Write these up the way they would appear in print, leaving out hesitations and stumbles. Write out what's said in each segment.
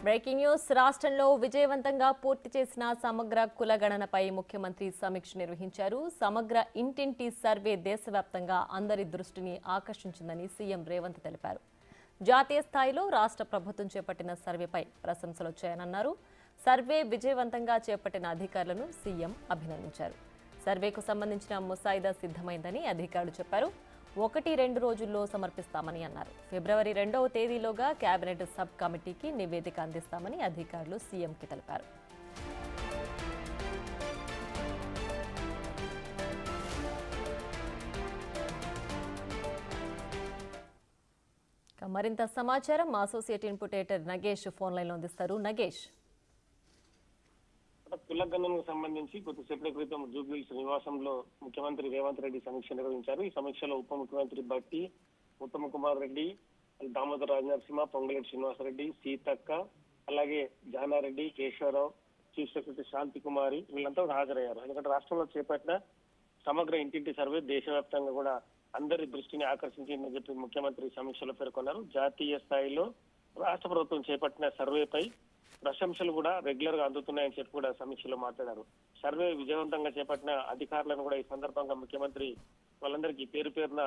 Breaking news. రాష్ట్రంలో విజయవంతంగా పూర్తి చేసిన సమగ్ర కులగణనపై ముఖ్యమంత్రి సమీక్ష నిర్వహించారు. సమగ్ర ఇంటింటి సర్వే దేశవ్యాప్తంగా అందరి దృష్టిని ఆకర్షించిందని సీఎం రేవంత్ తెలిపారు. జాతీయ స్థాయిలో రాష్ట్ర ప్రభుత్వం చేపట్టిన సర్వేపై ప్రశంసలు వచ్చాయన్నారు. సర్వే విజయవంతంగా చేపట్టిన అధికారులను సీఎం అభినందించారు. సర్వేకు సంబంధించిన ముసాయిదా సిద్ధమైందని అధికారులు చెప్పారు. 1-2 రోజుల్లో సమర్పిస్తామని అన్నారు. ఫిబ్రవరి 2వ తేదీలోగా కేబినెట్ సబ్ కమిటీకి నివేదిక అందిస్తామని అధికారులు సీఎంకి తెలిపారు. మరింత సమాచారం మా associate input editor Nagesh phone లైన్లో అందిస్తారు. నగేష్, కులగణనకు సంబంధించి కొద్దిసేపటి క్రితం జూబ్లీహిల్స్ నివాసంలో ముఖ్యమంత్రి రేవంత్ రెడ్డి సమీక్ష నిర్వహించారు. ఈ సమీక్షలో ఉప ముఖ్యమంత్రి భట్టి, ఉత్తమ్ కుమార్ రెడ్డి, దామోదర్ రాజనరసింహ, పొంగులేటి శ్రీనివాసరెడ్డి, సీతక్క, అలాగే జానారెడ్డి, కేశవరావు, చీఫ్ సెక్రటరీ శాంతి కుమారి వీళ్ళంతా హాజరయ్యారు. ఎందుకంటే రాష్ట్రంలో చేపట్టిన సమగ్ర ఇంటింటి సర్వే దేశవ్యాప్తంగా కూడా అందరి దృష్టిని ఆకర్షించిందని చెప్పి ముఖ్యమంత్రి సమీక్షలో పేర్కొన్నారు. జాతీయ స్థాయిలో రాష్ట్ర ప్రభుత్వం చేపట్టిన సర్వేపై ప్రశంసలు కూడా రెగ్యులర్ గా అందుతున్నాయని చెప్పి కూడా సమీక్షలో మాట్లాడారు. సర్వే విజయవంతంగా చేపట్టిన అధికారులను కూడా ఈ సందర్భంగా ముఖ్యమంత్రి వాళ్ళందరికీ పేరు పేరున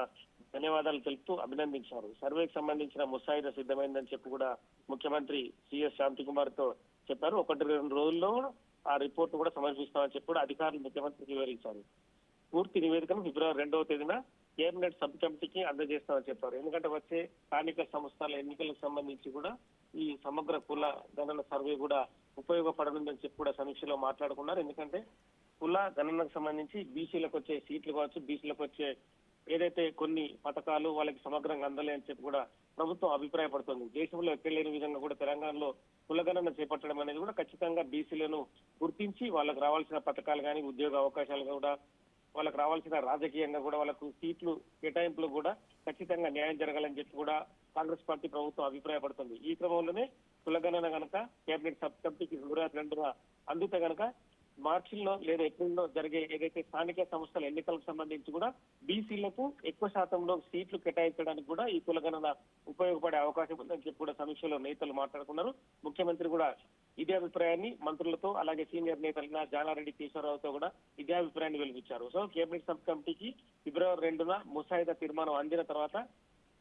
ధన్యవాదాలు తెలుపుతూ అభినందించారు. సర్వేకి సంబంధించిన ముసాయిదా సిద్ధమైందని చెప్పి కూడా ముఖ్యమంత్రి సిఎస్ శాంతి కుమార్ తో చెప్పారు. 1-2 రోజుల్లో ఆ రిపోర్ట్ కూడా సమర్పిస్తామని చెప్పి కూడా అధికారులు ముఖ్యమంత్రికి వివరించారు. పూర్తి నివేదికను ఫిబ్రవరి 2వ తేదీన కేబినెట్ సబ్ కమిటీకి అందజేస్తామని చెప్పారు. ఎందుకంటే వచ్చే స్థానిక సంస్థల ఎన్నికలకు సంబంధించి కూడా ఈ సమగ్ర కుల గణన సర్వే కూడా ఉపయోగపడనుందని చెప్పి కూడా సమీక్షలో మాట్లాడుకున్నారు. ఎందుకంటే కుల గణనకు సంబంధించి బీసీలకు వచ్చే సీట్లు కావచ్చు, బీసీలకు వచ్చే ఏదైతే కొన్ని పథకాలు వాళ్ళకి సమగ్రంగా అందలే అని చెప్పి కూడా ప్రభుత్వం అభిప్రాయపడుతుంది. దేశంలో ఎక్కడ లేని విధంగా కూడా తెలంగాణలో కులగణన చేపట్టడం అనేది కూడా ఖచ్చితంగా బీసీలను గుర్తించి వాళ్ళకి రావాల్సిన పథకాలు కానీ, ఉద్యోగ అవకాశాలు కూడా, వాళ్ళకి రావాల్సిన రాజకీయంగా కూడా వాళ్ళకు సీట్లు కేటాయింపులు కూడా ఖచ్చితంగా న్యాయం జరగాలని చెప్పి కూడా కాంగ్రెస్ పార్టీ ప్రభుత్వం అభిప్రాయపడుతుంది. ఈ క్రమంలోనే కులగణన గనక కేబినెట్ సబ్ కమిటీకి ఫిబ్రవరి 2న అందితే గనక మార్చిలో లేదా ఏప్రిల్లో జరిగే ఏదైతే స్థానిక సంస్థల ఎన్నికలకు సంబంధించి కూడా బీసీలకు ఎక్కువ శాతంలో సీట్లు కేటాయించడానికి కూడా ఈ కులగణన ఉపయోగపడే అవకాశం ఉందని చెప్పి కూడా సమీక్షలో నేతలు మాట్లాడుకున్నారు. ముఖ్యమంత్రి కూడా ఇదే అభిప్రాయాన్ని మంత్రులతో అలాగే సీనియర్ నేతలైన జానారెడ్డి, కేశవరావుతో కూడా ఇదే అభిప్రాయాన్ని వెలిపించారు. సో కేబినెట్ సబ్ కమిటీకి ఫిబ్రవరి 2న ముసాయిదా తీర్మానం అందిన తర్వాత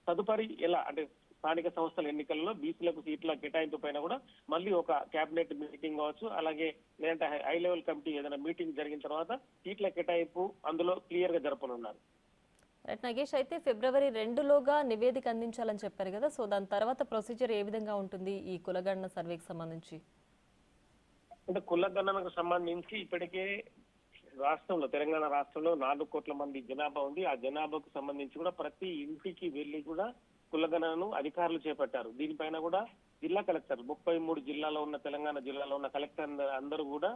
తదుపరి ఎలా అంటే స్థానిక సంస్థల ఎన్నికల్లో బీసీలకు సీట్ల కేటాయింపు పైన కూడా మళ్ళీ ఒక కేబినెట్ మీటింగ్ కావచ్చు, అలాగే లేదంటే హై లెవెల్ కమిటీ ఏదైనా మీటింగ్ జరిగిన తర్వాత సీట్ల కేటాయింపు అందులో క్లియర్ గా జరపనున్నారు. నగేష్, అయితే ఫిబ్రవరి 2లోగా నివేదిక అందించాలని చెప్పారు కదా, సో దాని తర్వాత ప్రొసీజర్ ఏ విధంగా ఉంటుంది ఈ కులగణన సర్వేకి సంబంధించి? అంటే కులగణనకు సంబంధించి ఇప్పటికే రాష్ట్రంలో తెలంగాణ రాష్ట్రంలో 4 కోట్ల మంది జనాభా ఉంది. ఆ జనాభాకు సంబంధించి కూడా ప్రతి ఇంటికి వెళ్లి కూడా కులగణనను అధికారులు చేపట్టారు. దీనిపైన కూడా జిల్లా కలెక్టర్ 33 జిల్లాలో ఉన్న తెలంగాణ జిల్లాలో ఉన్న కలెక్టర్ అందరూ కూడా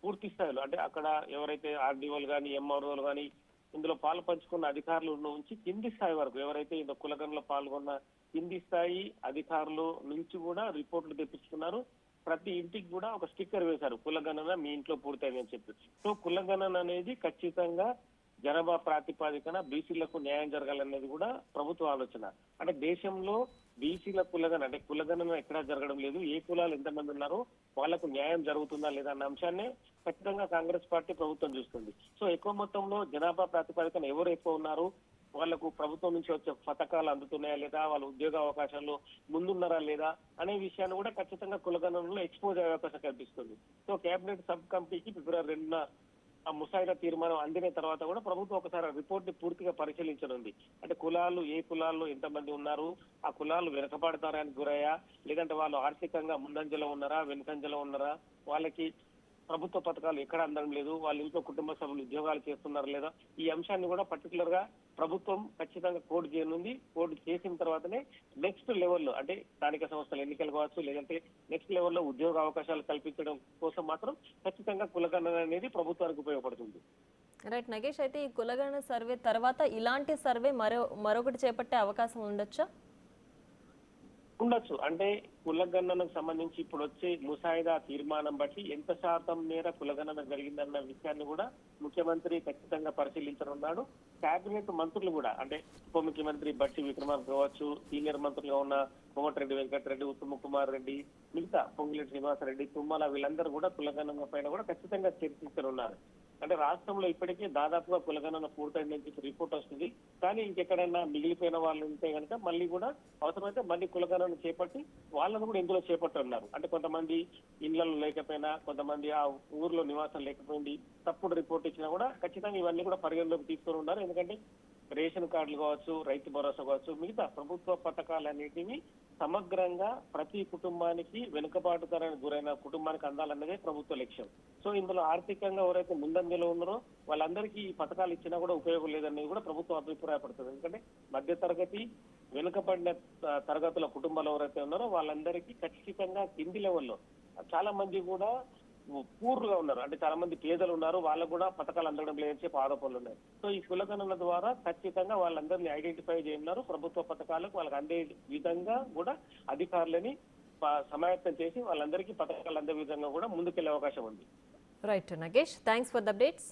పూర్తి స్థాయిలో అంటే అక్కడ ఎవరైతే ఆర్డీఓలు కానీ, ఎంఆర్ఓలు కానీ ఇందులో పాలు పంచుకున్న అధికారులు నుంచి కింది స్థాయి వరకు ఎవరైతే ఇందులో కులగణనలో పాల్గొన్న కింది స్థాయి అధికారులు నుంచి కూడా రిపోర్టులు తెప్పించుకున్నారు. ప్రతి ఇంటికి కూడా ఒక స్టిక్కర్ వేశారు, కులగణన మీ ఇంట్లో పూర్తయిందని చెప్పి. సో కులగణన అనేది ఖచ్చితంగా జనాభా ప్రాతిపాదికన బీసీలకు న్యాయం జరగాలనేది కూడా ప్రభుత్వ ఆలోచన. అంటే దేశంలో బీసీల కులగణన అంటే కులగణన ఎక్కడా జరగడం లేదు. ఏ కులాలు ఎంతమంది ఉన్నారో వాళ్లకు న్యాయం జరుగుతుందా లేదా అన్న అంశాన్ని ఖచ్చితంగా కాంగ్రెస్ పార్టీ ప్రభుత్వం చూస్తుంది. సో ఎక్కువ మొత్తంలో జనాభా ప్రాతిపాదికన ఎవరు ఎక్కువ ఉన్నారు, వాళ్లకు ప్రభుత్వం నుంచి వచ్చే పథకాలు అందుతున్నాయా లేదా, వాళ్ళ ఉద్యోగ అవకాశాల్లో ముందున్నారా లేదా అనే విషయాన్ని కూడా ఖచ్చితంగా కులగణనలో ఎక్స్పోజ్ అయ్యే అవకాశం కల్పిస్తుంది. సో కేబినెట్ సబ్ కమిటీకి ఫిబ్రవరి 2న ఆ ముసాయిదా తీర్మానం అందిన తర్వాత కూడా ప్రభుత్వం ఒకసారి రిపోర్ట్ ని పూర్తిగా పరిశీలించనుంది. అంటే కులాలు ఏ కులాల్లో ఎంతమంది ఉన్నారు, ఆ కులాలు వెనకబడతారానికి గురయ్యా, లేదంటే వాళ్ళు ఆర్థికంగా ముందంజలో ఉన్నారా, వెనుకంజలో ఉన్నారా, వాళ్ళకి ప్రభుత్వ పథకాలు ఎక్కడ అందడం లేదు, వాళ్ళ ఇంట్లో కుటుంబ సభ్యులు ఉద్యోగాలు చేస్తున్నారు లేదా, ఈ అంశాన్ని కూడా పర్టికులర్ గా ప్రభుత్వం ఖచ్చితంగా కోడ్ చేయనుంది. కోడ్ చేసిన తర్వాతనే నెక్స్ట్ లెవెల్లో అంటే స్థానిక సంస్థల ఎన్నికలు కావచ్చు, లేదంటే నెక్స్ట్ లెవెల్లో ఉద్యోగ అవకాశాలు కల్పించడం కోసం మాత్రం ఖచ్చితంగా కులగణన అనేది ప్రభుత్వానికి ఉపయోగపడుతుంది. రైట్ నగేష్, అయితే ఈ కులగణన సర్వే తర్వాత ఇలాంటి సర్వే మరొకటి చేపట్టే అవకాశం ఉండొచ్చా? ఉండొచ్చు. అంటే కులగణనకు సంబంధించి ఇప్పుడు వచ్చే ముసాయిదా తీర్మానం బట్టి ఎంత శాతం మేర కులగణన జరిగిందన్న విషయాన్ని కూడా ముఖ్యమంత్రి ఖచ్చితంగా పరిశీలించనున్నాడు. కేబినెట్ మంత్రులు కూడా అంటే ఉప ముఖ్యమంత్రి బట్టి విక్రమార్క కావచ్చు, సీనియర్ మంత్రులుగా ఉన్న కోమటిరెడ్డి వెంకటరెడ్డి, ఉత్తమ్ కుమార్ రెడ్డి, మిగతా పొంగులేటి శ్రీనివాసరెడ్డి, తుమ్మల వీళ్ళందరూ కూడా కులగణన పైన కూడా ఖచ్చితంగా చర్చించనున్నారు. అంటే రాష్ట్రంలో ఇప్పటికే దాదాపుగా కులగణన పూర్తయిందని చెప్పి రిపోర్ట్ వస్తుంది. కానీ ఇంకెక్కడైనా మిగిలిపోయిన వాళ్ళు ఉంటే కనుక మళ్ళీ కూడా అవసరమైతే మళ్ళీ కులగణన చేపట్టి వాళ్ళను కూడా ఇందులో చేపట్టున్నారు. అంటే కొంతమంది ఇళ్లలో లేకపోయినా, కొంతమంది ఆ ఊర్లో నివాసం లేకపోయింది, తప్పుడు రిపోర్ట్ ఇచ్చినా కూడా ఖచ్చితంగా ఇవన్నీ కూడా పరిగణలోకి తీసుకొని ఉన్నారు. ఎందుకంటే రేషన్ కార్డులు కావచ్చు, రైతు భరోసా కావచ్చు, మిగతా ప్రభుత్వ పథకాలన్నిటినీ సమగ్రంగా ప్రతి కుటుంబానికి, వెనుకబాటుతనానికి గురైన కుటుంబానికి అందాలన్నదే ప్రభుత్వ లక్ష్యం. సో ఇందులో ఆర్థికంగా ఎవరైతే ముందంజలో ఉన్నారో వాళ్ళందరికీ ఈ పథకాలు ఇచ్చినా కూడా ఉపయోగం లేదనేది కూడా ప్రభుత్వం అభిప్రాయపడుతుంది. ఎందుకంటే మధ్య తరగతి, వెనుకబడిన తరగతుల కుటుంబాలు ఎవరైతే ఉన్నారో వాళ్ళందరికీ ఖచ్చితంగా కింది లెవెల్లో చాలా మంది కూడా పూర్గా ఉన్నారు. అంటే చాలా మంది పేదలు ఉన్నారు, వాళ్ళకు కూడా పథకాలు అందడం లేదని చెప్పి ఆరోపణలు ఉన్నాయి. సో ఈ కులగణన ద్వారా ఖచ్చితంగా వాళ్ళందరినీ ఐడెంటిఫై చేయనున్నారు. ప్రభుత్వ పథకాలకు వాళ్ళకి అందే విధంగా కూడా అధికారులని సమాయత్తం చేసి వాళ్ళందరికీ పథకాలు అందే విధంగా కూడా ముందుకెళ్లే అవకాశం ఉంది. Right Nagesh, thanks for the updates.